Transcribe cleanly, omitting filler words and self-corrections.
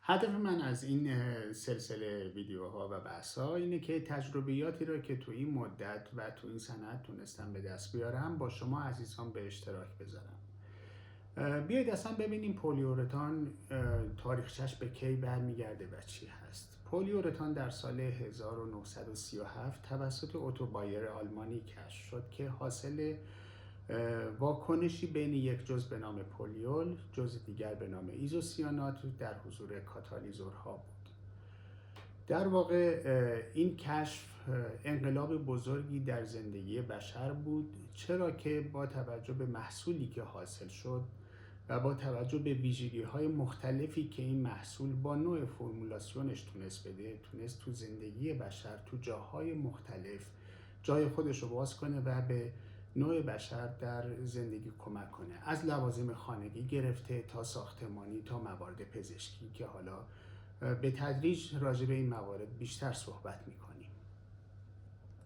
هدف من از این سلسله ویدیوها و بحث‌ها اینه که تجربیاتی را که تو این مدت و تو این سند تونستم به دست بیارم با شما عزیزان به اشتراک بذارم. بیایید اصلا ببینیم پولیورتان تاریخچش به کی برمیگرده و چی هست. پولیورتان در سال 1937 توسط اوتو بایر آلمانی کشف شد که حاصل واکنشی بین یک جزء به نام پولیول، جزء دیگر به نام ایزوسیانات در حضور کاتالیزورها بود. در واقع این کشف انقلاب بزرگی در زندگی بشر بود، چرا که با توجه به محصولی که حاصل شد و با توجه به ویژگی‌های مختلفی که این محصول با نوع فرمولاسیونش تونست بده، تونست تو زندگی بشر تو جاهای مختلف جای خودش رو باز کنه و به نوع بشر در زندگی کمک کنه، از لوازم خانگی گرفته تا ساختمانی تا موارد پزشکی که حالا به تدریج راجع به این موارد بیشتر صحبت می‌کنیم.